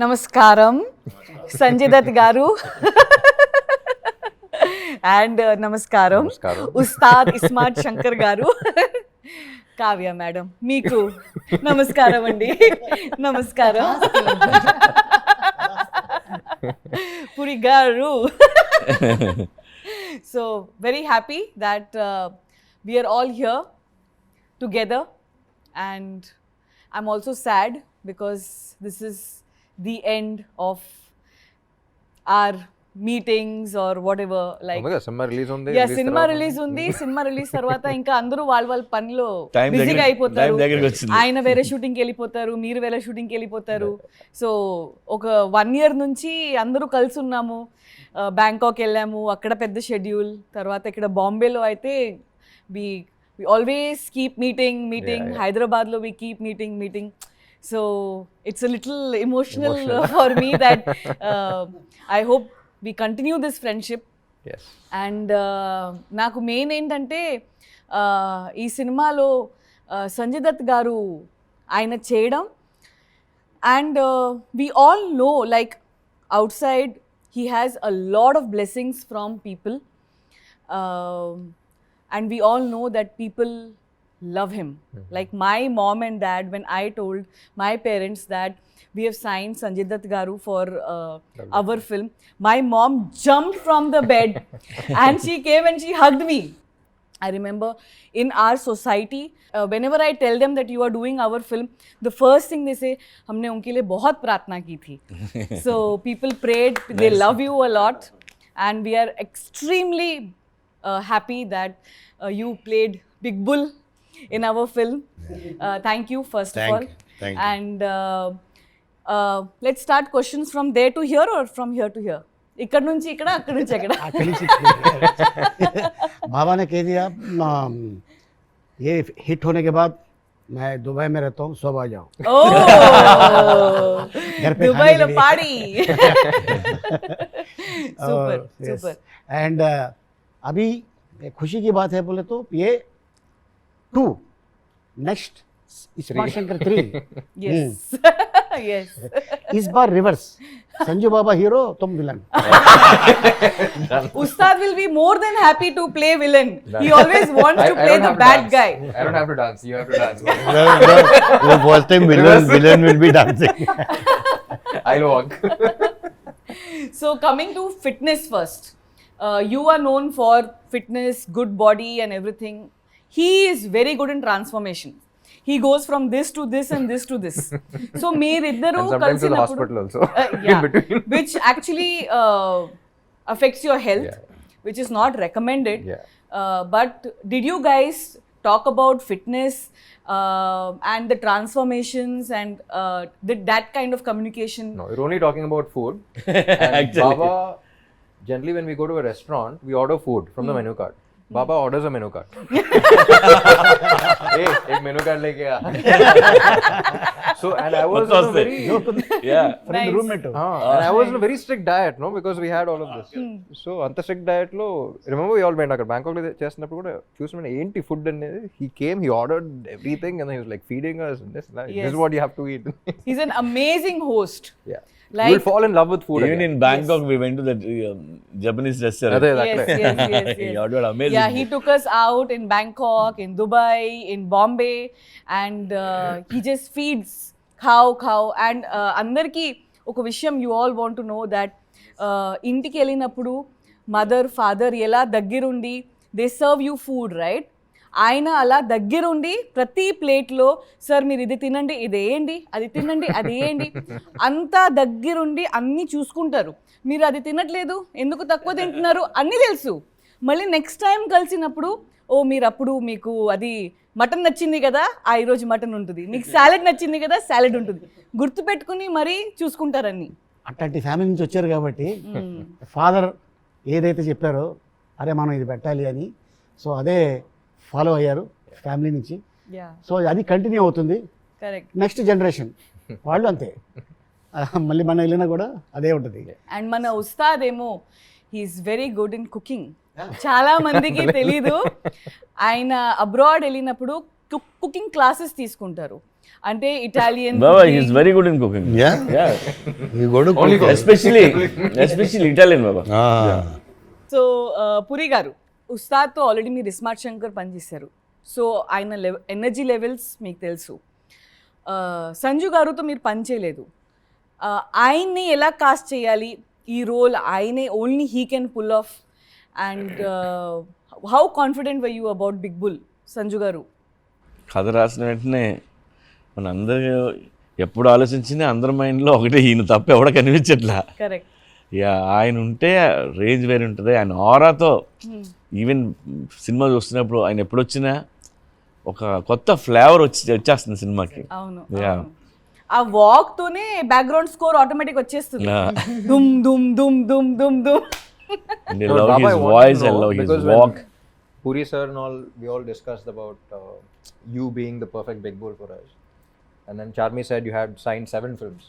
నమస్కారం సంజయ్ దత్ గారు అండ్ నమస్కారం ఉస్తాద్ ఇస్మార్ట్ శంకర్ గారు, కావ్య మేడం మీకు నమస్కారం అండి. నమస్కారం పురి గారు. So very happy that we are all here together, and I'm also sad because this is the end of our meetings or whatever, like cinema release ఉంది. సినిమా రిలీజ్ ఉంది. సినిమా రిలీజ్ తర్వాత ఇంకా అందరూ వాళ్ళ పనిలో బిజీగా అయిపోతారు. ఆయన వేరే షూటింగ్కి వెళ్ళిపోతారు, మీరు వేరే షూటింగ్కి వెళ్ళిపోతారు. సో ఒక 1 year నుంచి అందరూ కలిసి ఉన్నాము. బ్యాంకాక్ వెళ్ళాము, అక్కడ పెద్ద షెడ్యూల్. తర్వాత ఇక్కడ బాంబేలో అయితే వి ఆల్వేస్ కీప్ మీటింగ్. హైదరాబాద్లో we keep meeting. So it's a little emotional for me that I hope we continue this friendship. Yes. And నాకు మెయిన్ ఏంటంటే ఈ సినిమాలో సంజయ్ దత్ గారు ఆయన చేయడం, and we all know like outside he has a lot of blessings from people, and we all know that people love him. Like my mom and dad, when I told my parents that we have signed Sanjay Dutt garu for our film, my mom jumped from the bed and she came and she hugged me. I remember in our society, whenever I tell them that you are doing our film, the first thing they say, हमने उनके लिए बहुत प्रार्थना की थी. So people prayed, they love you a lot, and we are extremely happy that you played Big Bull in our film. Thank you first of all. Thank you. And let's start questions from there to here or from here to here. ఇక్కడ నుంచి ఇక్కడ, అక్కడ నుంచి అక్కడ. बाबा ने कह दिया ये हिट होने के बाद मैं दुबई में रहता हूँ, सब आ जाओ घर पे दुबई లో खाने के लिए। పాడి. Super, Yes. super. And अभी खुशी की बात है बोले तो ये 2 next smart Shankar 3 Yes. Yes. इस बार रिवर्स, संजू बाबा हीरो तुम villain. Ustad will be more than happy to play villain. He always wants to play the bad guy. I don't have to dance. You have to dance. वो बोलते हैं villain will be dancing. I'll walk. So coming to fitness first, you are known for fitness, good body and everything. He is very good in transformation. He goes from this to this and this to this. So meeriddaru And sometimes to the hospital also. In between. which actually affects your health, Yeah. which is not recommended. Yeah. But did you guys talk about fitness and the transformations and did that kind of communication? No, we're only talking about food. And Baba, generally when we go to a restaurant, we order food from the menu card. Baba orders a menu card. Hey, एक menu card लेके आ. So and I was on a very Nice. roommate. and I was on a very strict diet, no, because we had all of this. So అంత strict diet లో remember we all went అక్కడ Bangkok లో చేస్తున్నప్పుడు కూడా చూసిన ఏంటి food అనేది, he came, he ordered everything and then he was like feeding us and this Yes. is what you have to eat. He's an amazing host. Yeah. Like, You will fall in love with food. Even in Bangkok, we went to that Japanese restaurant. అదే yes, yes. He ordered amazing Yeah, he food. took us out in Bangkok, in Dubai, in Bombay, and he just feeds cow. And అందరికీ ఒక విషయం you all want to know that ఇంటికి వెళ్ళినప్పుడు mother father ఎలా దగ్గరుండి they serve you food, right? ఆయన అలా దగ్గరుండి ప్రతి ప్లేట్లో సార్ మీరు ఇది తినండి, ఇది వేయండి, అది తినండి, అది వేయండి, అంతా దగ్గరుండి అన్నీ చూసుకుంటారు. మీరు అది తినట్లేదు, ఎందుకు తక్కువ తింటున్నారు అన్నీ తెలుసు. మళ్ళీ నెక్స్ట్ టైం కలిసినప్పుడు మీరు అప్పుడు మీకు అది మటన్ నచ్చింది కదా, ఈరోజు మటన్ ఉంటుంది, మీకు సాలెడ్ నచ్చింది కదా, సాలెడ్ ఉంటుంది, గుర్తుపెట్టుకుని మరీ చూసుకుంటారన్నీ. అట్లాంటి ఫ్యామిలీ నుంచి వచ్చారు కాబట్టి ఫాదర్ ఏదైతే చెప్పారో అరే మనం ఇది పెట్టాలి అని, సో అదే ఫాలో అయ్యారు ఫ్యామిలీ నుంచి. సో అది కంటిన్యూ అవుతుంది. కరెక్ట్. నెక్స్ట్ జనరేషన్ వాళ్ళు అంతే, మళ్ళీ మనం వెళ్ళినా కూడా అదే ఉంటుంది. అండ్ మన ఉస్తాద్ ఏమో he is very good in cooking. చాలా మందికి తెలీదు, ఆయన అబ్రాడ్ వెళ్ళినప్పుడు కుకింగ్ క్లాసెస్ తీసుకుంటారు. అంటే Italian Baba, he's very good in cooking. Yeah? Yeah. You go to Only cook. Especially Italian, Baba. Ah. So Puri garu ఉస్తాద్తో ఆల్రెడీ మీరు ఇస్మార్ట్ శంకర్ పనిచేశారు, సో ఆయన ఎనర్జీ లెవెల్స్ మీకు తెలుసు. సంజు గారుతో మీరు పని చేయలేదు, ఆయన్ని ఎలా కాస్ట్ చేయాలి ఈ రోల్, ఆయనే only he can pull off, and how confident were you about big bull Sanju గారు? కథ రాసిన వెంటనే మన అందరూ ఎప్పుడు ఆలోచించినా అందరి మైండ్లో ఒకటే, ఈయన తప్ప ఎవడ కనిపించట్లా. కరెక్ట్. యా, ఆయన ఉంటే రేంజ్ వేరే ఉంటుంది. ఆయన ఆరాతో ఈవెన్ సినిమా చూస్తున్నప్పుడు ఆయన ఎప్పుడు వచ్చినా ఒక కొత్త ఫ్లేవర్ వచ్చేస్తుంది సినిమాకి. అవును, యా, ఆ వాక్ తోనే బ్యాక్గ్రౌండ్ స్కోర్ ఆటోమేటిక్ వచ్చేస్తుంది. దుమ్ దుమ్ దుమ్ దుమ్ దుమ్ దుమ్. And I love his voice, I love his walk. Puri sir and all, we all discussed about you being the perfect Big Bull for us. And then Charmi said you had signed 7 films.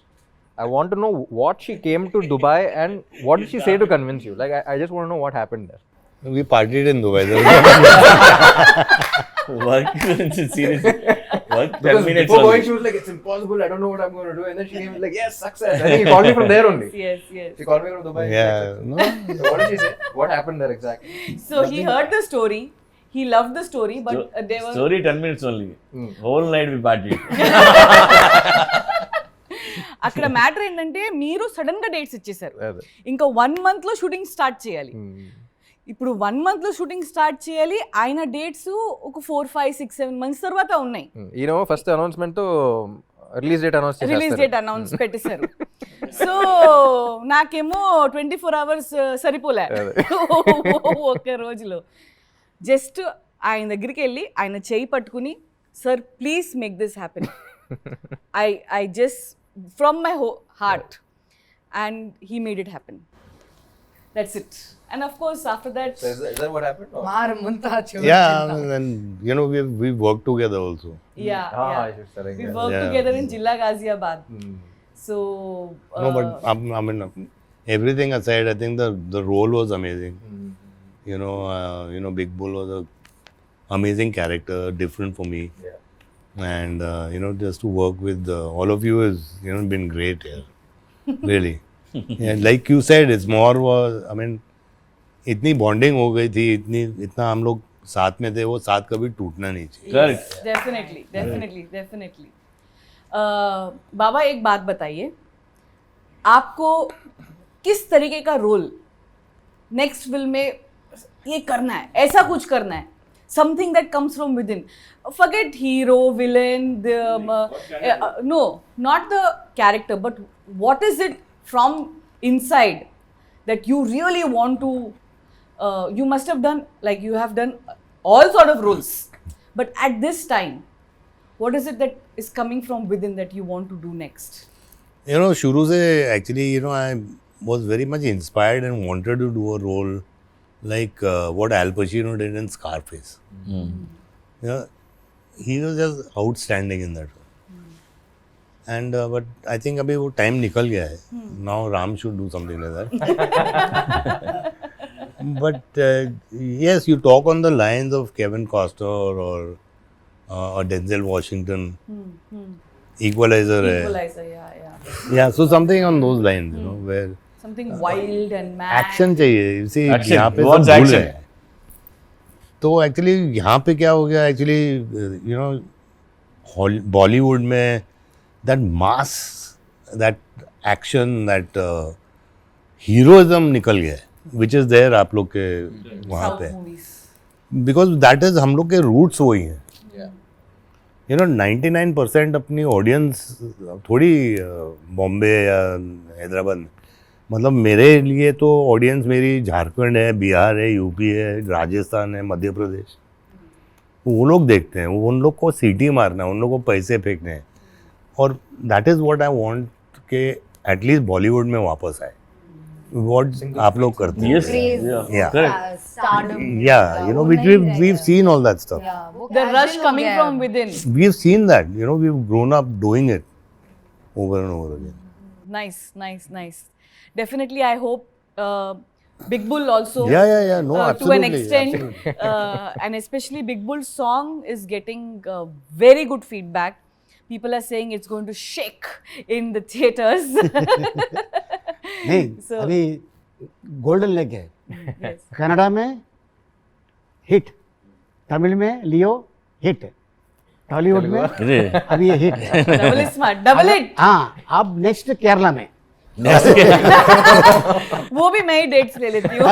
I want to know what she came to Dubai and what did she say to convince you? Like, I just want to know what happened there. We partied in Dubai. Work seriously. Work 10 Because minutes before going, only. she was like, it's impossible, I don't know what I'm going to do. And then she came like, yes, success. And he called me from there only. Yes, yes. She called me from Dubai. Yeah. No. So what did she say? What happened there exactly? So he heard the story, he loved the story, but they were Story 10 minutes only. Whole night we partied. అక్కడ matter ఏంటంటే మీరు sudden గా dates ఇచ్చేసారు, అదే. ఇంకా 1 month లో shooting start చేయాలి. ఇప్పుడు 1 month లో షూటింగ్ స్టార్ట్ చేయాలి, ఆయన డేట్స్ ఒక 4, 5, 6, 7 months తర్వాత ఉన్నాయి. ఈయన ఫస్ట్ అనౌన్స్మెంట్ తో release date announce release date announce పెట్టేశారు. సో నాకేమో 24 hours సరిపోలే ఒక్క రోజులో. జస్ట్ ఆయన దగ్గరికి వెళ్ళి ఆయన చేయి పట్టుకుని, sir please make this happen, I just from my heart, and he made it happen. That's it. And of course after that Is that what happened? Or? Yeah, and you know, we worked together also. She's telling we me. worked Yeah. together in Jilla Ghaziabad. So No, but I mean, everything aside, I think the role was amazing. You know, Big Bull was a amazing character, different for me. Yeah. And you know, just to work with all of you has, you know, been great here. Really. Yeah, like you said, it's more was, I mean, इतनी bonding हो गई थी, इतना हम लोग साथ में थे, वो साथ कभी टूटना नहीं चाहिए. Correct. डेफिनेटली. बाबा एक बात बताइए, आपको किस तरीके का रोल नेक्स्ट फिल्म में ये करना है, ऐसा कुछ करना है, something that comes from within, forget hero, villain, no, not the character, but what is it from inside that you really want to, you must have done, like you have done all sort of roles, but at this time what is it that is coming from within that you want to do next? You know, शुरू से actually, you know, I was very much inspired and wanted to do a role like what Al Pacino did in Scarface. You know, he was just outstanding in that role. And but I think अभी वो time निकल गया है. Now Ram should do something like that. But yes, you talk on the lines of Kevin Costner or Denzel Washington. Equalizer है. Equalizer, Yeah, so something on those lines, you know, where something wild and mad. Action चाहिए. You see, Action. यहाँ पे He सब wants भूल action. गए. तो actually यहाँ पे क्या हो गया, एक्चुअली यू नो, बॉलीवुड में that mass, that action, that heroism निकल गया है, विच इज देयर आप लोग के वहाँ South पे, movies. बिकॉज दैट इज हम लोग के रूट्स वही हैं. Yeah. यू नो, 99% अपनी ऑडियंस थोड़ी बॉम्बे या हैदराबाद में, मतलब मेरे लिए तो ऑडियंस मेरी झारखंड है, बिहार है, यूपी है, राजस्थान है, मध्य प्रदेश. वो लोग देखते हैं, उन लोग को सीटी मारना है, उन लोग को पैसे फेंकने हैं. और that is what I want के एटलीस्ट बॉलीवुड में वापस आए, व्हाट आप लोग करते हैं. Yes. Craze. Yeah. Correct. Stardom. Yeah, you know, which we've seen all that stuff. Yeah, वो The rush casual हो coming गया from है. within. We've seen that, you know, we've grown up doing it over and over again. Nice. Definitely, I hope Big Bull also. Yeah. No, To absolutely. an extent, and especially Big Bull's song is getting very good feedback. people are saying it's going to shake in the theaters. नहीं So- अभी golden leg है Yes. Canada में hit, Tamil में लियो hit, Tollywood में ఇది अभी ये hit है Double is smart. Double it. हाँ अब नेक्स्ट केरला में वो भी मैं ही डेट्स ले लेती हूँ.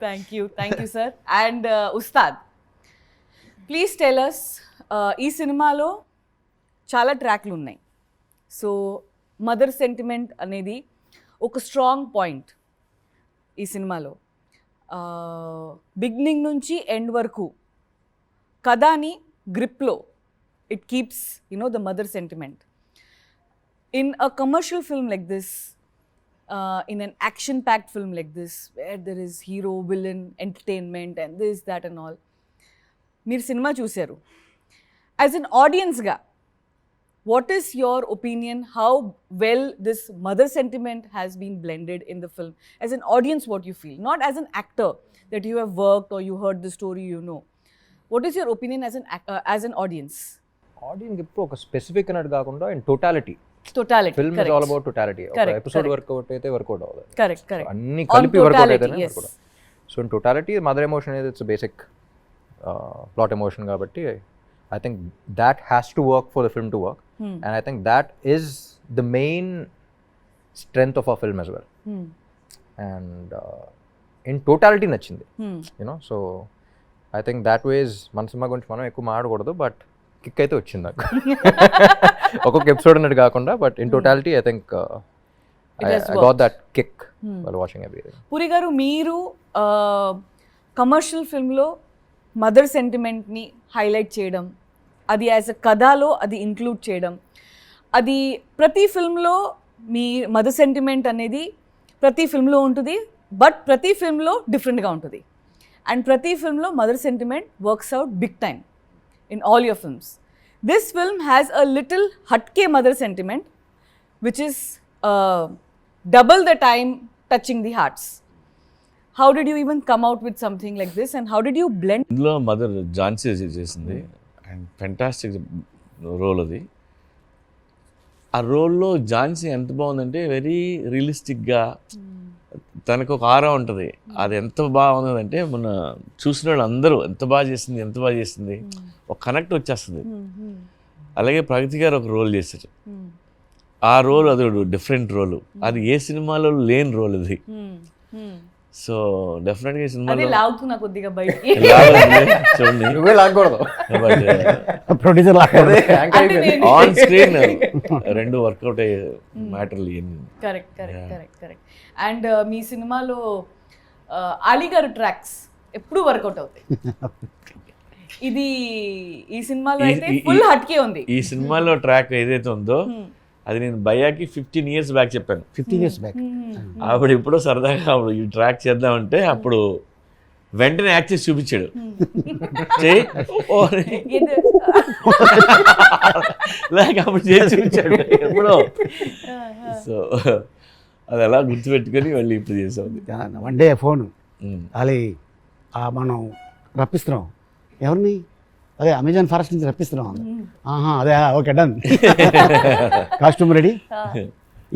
Thank you sir. And Ustad, please tell us, ఈ సినిమాలో చాలా ట్రాక్లు ఉన్నాయి. సో మదర్ సెంటిమెంట్ అనేది ఒక స్ట్రాంగ్ పాయింట్ ఈ సినిమాలో. బిగినింగ్ నుంచి ఎండ్ వరకు కథని గ్రిప్లో it keeps the mother sentiment. In a commercial film like this, in an action-packed film like this, where there is hero, villain, entertainment, and this, that, and all, మీరు cinema చూశారు. As an audience ga, what is your opinion? How well this mother sentiment has been blended in the film? As an audience, what you feel, not as an actor that you have worked or you heard the story, you know. What is your opinion as an audience? Audience ఇప్పుడు ఒక specific అన్నట్టు కాకుండా in totality Totality. Film is correct. All about totality. ఒక Correct, episode correct. Work out అయితే work out అవ్వదు. Correct, correct. అన్ని On కలిపి work out totality, అయితేనే yes. Work out. So in totality mother emotion అనేది ఇట్స్ బేసిక్ ప్లాట్ ఎమోషన్ కాబట్టి I think that has to work for the film to work, and I think that is the main strength of a film as well. Hmm. And in totality నచ్చింది Hmm. So I think that was మన సినిమా గురించి మనం ఎక్కువ మాట్లాడకూడదు, but kick అయితే వచ్చింది నాకు. ఒక్కొక్క ఎపిసోడ్ అన్నట్టు కాకుండా, but in totality I think It has I got worked. That kick while watching everything. Puri గారు, మీరు కమర్షియల్ ఫిల్మ్లో మదర్ సెంటిమెంట్ని హైలైట్ చేయడం, అది యాజ్ అ కథలో అది ఇంక్లూడ్ చేయడం, అది ప్రతి ఫిల్మ్లో మీ మదర్ సెంటిమెంట్ అనేది ప్రతి ఫిల్మ్లో ఉంటుంది, బట్ ప్రతి ఫిల్మ్లో డిఫరెంట్గా ఉంటుంది. అండ్ ప్రతి ఫిల్మ్లో mother sentiment works out big time in all your films. This film has a little hatke mother sentiment, which is double the time touching the hearts. How did you even come out with something like this, and how did you blend? ఇందులో mother Jhansi చేసింది and fantastic role అది. ఆ రోల్లో ఝాన్సీ ఎంత బాగుందంటే very రియలిస్టిక్గా తనకు ఒక ఆరా ఉంటుంది. అది ఎంత బాగుందంటే మన చూసిన వాళ్ళు అందరూ ఎంత బాగా చేసింది ఒక కనెక్ట్ వచ్చేస్తుంది. అలాగే ప్రగతి గారు ఒక రోల్ చేశారు. ఆ రోల్ అది డిఫరెంట్ రోల్, అది ఏ సినిమాలో లేని రోల్ అది. సో డెఫినెట్గా ఈ అదే సినిమాలో లాగుతున్నా కొద్దిగా బయటికి. చూడండి నువ్వే లాగకూడదు. ప్రొడ్యూసర్ అంటే నేను- ఆన్ స్క్రీన్ రెండు వర్కౌట్ అయ్యే మ్యాటర్లు ఇవన్నీ. కరెక్ట్. అండ్ మీ సినిమాలో అలీ గారు ట్రాక్స్ ఎప్పుడు వర్కౌట్ అవుతాయి. ఇది ఈ సినిమాలో అయితే ఫుల్ హట్కే ఉంది. ఈ సినిమాలో ట్రాక్ ఏదైతే ఉందో అది నేను భయ్యాకి 15 years బ్యాక్ చెప్పాను. 15 years బ్యాక్ అప్పుడు ఇప్పుడు సరదాగా అప్పుడు ఈ ట్రాక్ చేద్దామంటే అప్పుడు వెంటనే యాక్ట్ చేసి చూపించాడు. చెయ్యి ఓ అని. లేక అప్పుడు చేసి చూపించాడు ఎప్పుడో. సో అది అలా గుర్తుపెట్టుకొని మళ్ళీ ఇప్పుడు చేసాం. వన్ డే ఫోన్ అది మనం రప్పిస్తున్నాం ఎవరిని, అదే అమెజాన్ ఫారెస్ట్ నుంచి రప్పిస్తున్నాం. ఆహా అదే okay done, costume ready,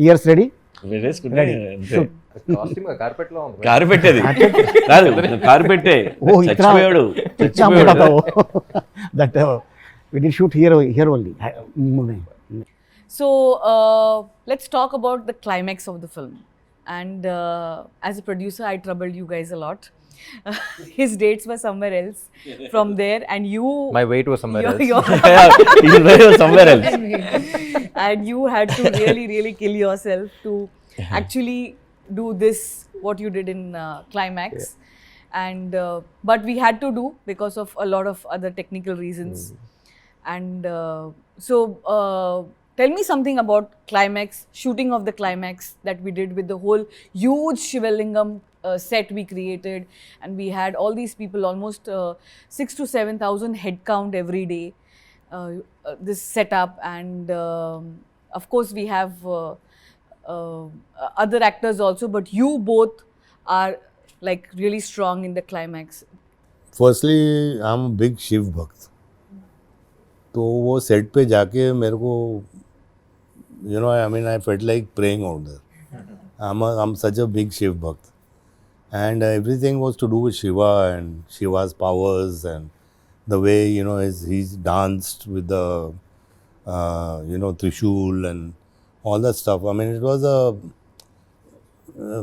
ears ready, costume carpet లో ఉంది. కారు పెట్టేది కాదు, కారు పెట్టే ఓ చచ్చిపోయాడు. That we did shoot here only. So let's talk about the climax of the film. And as a producer, I troubled you guys a lot. His dates were somewhere else from there, and you. My weight was somewhere else. somewhere else. And you had to really kill yourself to actually do this, what you did in climax. And but we had to do because of a lot of other technical reasons. And so tell me something about climax, shooting of the climax that we did with the whole huge Shivalingam set we created, and we had all these people, almost 6,000 to 7,000 head count every day. This setup, and of course we have other actors also, but you both are like really strong in the climax. Firstly, I'm a big Shiv Bhakt. तो वो set पे जाके मेरे को you know I mean I felt like praying out there. I'm such a big Shiv Bhakt, and everything was to do with Shiva and Shiva's powers and the way you know he's danced with the you know Trishul and all that stuff. I mean, it was a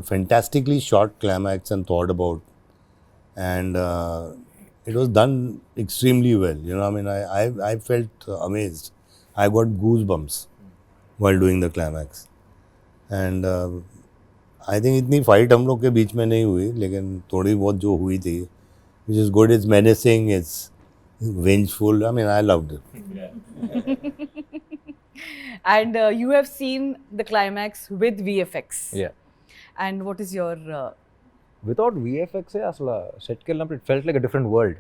fantastically short climax and thought about, and it was done extremely well. You know, I mean, I felt amazed. I got goosebumps while doing the climax, and I think इतनी fight हम लोग के बीच में नहीं हुई, लेकिन थोड़ी बहुत जो हुई थी, which is good, it's menacing, it's vengeful. I mean I loved it. And you have seen the climax with VFX. Yeah. And what is your without విఎఫ్ఎక్సే అసలు సెట్కి వెళ్ళినప్పుడు it felt like a different world.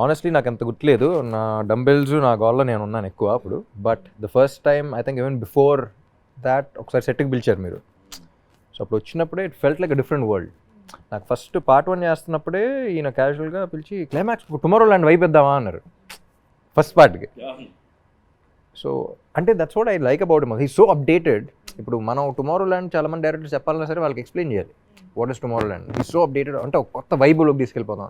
Honestly నాకు అంత గుర్తులేదు, నా dumbbells నా గోల్లో నేను ఉన్నాను ఎక్కువ అప్పుడు. But the first time I think even before that ఒకసారి సెట్కి పిలిచారు మీరు. సో అప్పుడు వచ్చినప్పుడే it felt like a different world. నాకు ఫస్ట్ పార్ట్ 1 చేస్తున్నప్పుడే ఈయన క్యాజువల్గా పిలిచి క్లైమాక్స్ టుమారో ల్యాండ్ వైపు ఇద్దామా అన్నారు ఫస్ట్ పార్ట్కి. సో అంటే that's what I like about him, he so updated. ఇప్పుడు మనం టుమారో ల్యాండ్ చాలామంది డైరెక్టర్స్ చెప్పాలన్నా సరే వాళ్ళకి ఎక్స్ప్లెయిన్ చేయాలి what is Tomorrowland. He so updated, అంటే ఒక కొత్త వైబులోకి తీసుకెళ్ళిపోతాం.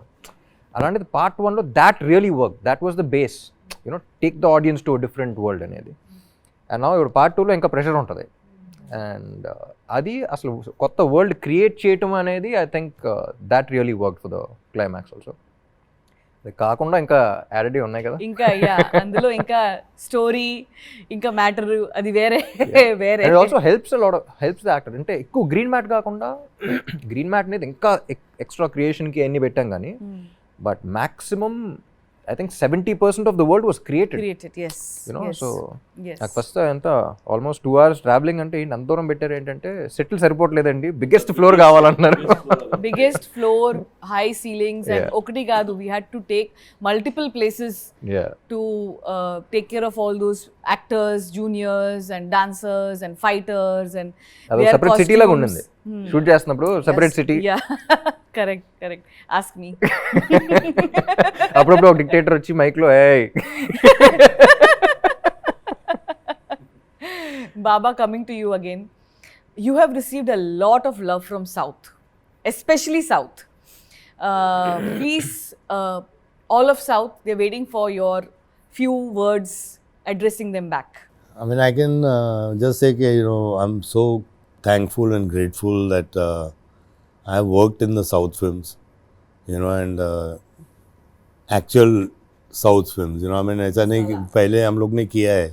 అలాంటిది పార్ట్ 1లో that really work, that was the base, you know take the audience to different world అనేది. అండ్ నా ఇప్పుడు పార్ట్ 2లో ఇంకా ప్రెషర్ ఉంటుంది. అండ్ అది అసలు కొత్త వరల్డ్ క్రియేట్ చేయటం అనేది I think that really work for the climax also. అది కాకుండా ఇంకా యాడెడ్ ఉన్నాయి కదా, ఇంకా అందులో ఇంకా స్టోరీ ఇంకా మ్యాటర్ అది వేరే వేరే. And also helps the actor. అంటే ఎక్కువ గ్రీన్ మ్యాట్ కాకుండా, గ్రీన్ మ్యాట్ అనేది ఇంకా ఎక్స్ట్రా క్రియేషన్కి అన్ని పెట్టాం కానీ, but maximum I think 70% of the world was created. Yes. You know, yes. so yes. నాకు ఫస్ట్ ఎంత ఆల్మోస్ట్ 2 hours ట్రావెలింగ్ అంటే అంత దూరం పెట్టారు. ఏంటంటే సెటిల్ సరిపోవట్లేదండి, బిగ్గెస్ట్ ఫ్లోర్ కావాలన్నారు. Biggest floor, high ceilings, and ఒకటి కాదు, we had to take multiple places to take care of all those actors, juniors and dancers and fighters. And అది సెపరేట్ సిటీ లాగా ఉండింది షూట్ చేస్తున్నప్పుడు, separate city. Correct ask me. అప్పుడప్పుడు ఒక dictator వచ్చి మైక్లో ఏయ్ Baba, coming to you again, you have received a lot of love from South, especially South. Please, all of South, they're waiting for your few words addressing them back. I mean, I can just say, you know, I'm so thankful and grateful that I have worked in the South films, you know, and actual South films, you know. I mean, ऐसा नहीं कि पहले हम लोग ने किया है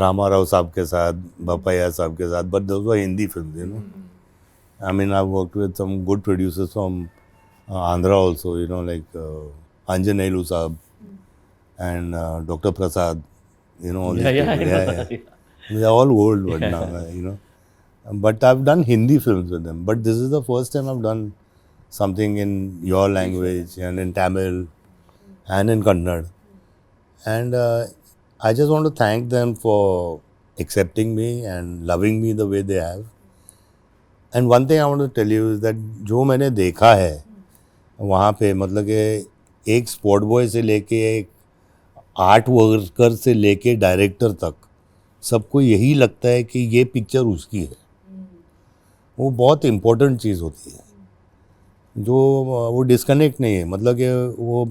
रामा राव साहब के साथ, बपैया साहब के साथ, but those were Hindi films, you know. I mean, I've worked with some good producers from Andhra also, you know, like Anjaneyulu Saab and Dr. Prasad, you know. All these people. Yeah. They're all old but now, you know. But I've done Hindi films with them. But this is the first time I've done something in your language and in Tamil and in Kannada. And I just want to thank them for accepting me and loving me the way they have. And one thing I want to tell you is that जो मैंने देखा है वहाँ पे, मतलब कि एक sport boy से लेके एक आर्ट वर्कर से लेके डायरेक्टर तक सबको यही लगता है कि ये पिक्चर उसकी है. वो बहुत इम्पोर्टेंट चीज़ होती है, जो वो डिस्कनेक्ट नहीं है. मतलब कि वो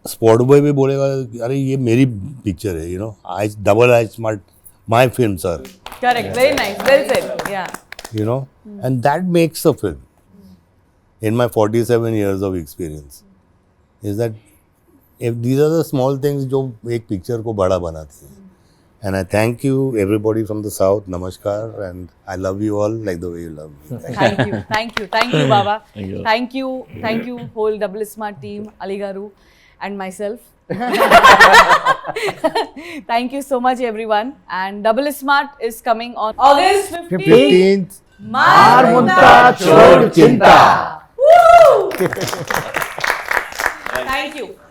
स्पॉट बॉय भी बोलेगा अरे ये मेरी पिक्चर है, you know, I double I smart my film sir. Correct, very nice, well said. Yeah. You know, and that makes a film. In my 47 years of experience, is that if these are the small things जो एक picture को बड़ा बनाती हैं. And I thank you everybody from the South. Namaskar, and I love you all like the way you love me. Thank you, Baba. Thank you. Thank you, whole Double Smart team, Ali Garu, and myself. Thank you so much, everyone. And Double Smart is coming on August 15th. 15th. Marmunta Chod Chinta. Woo! Thank you.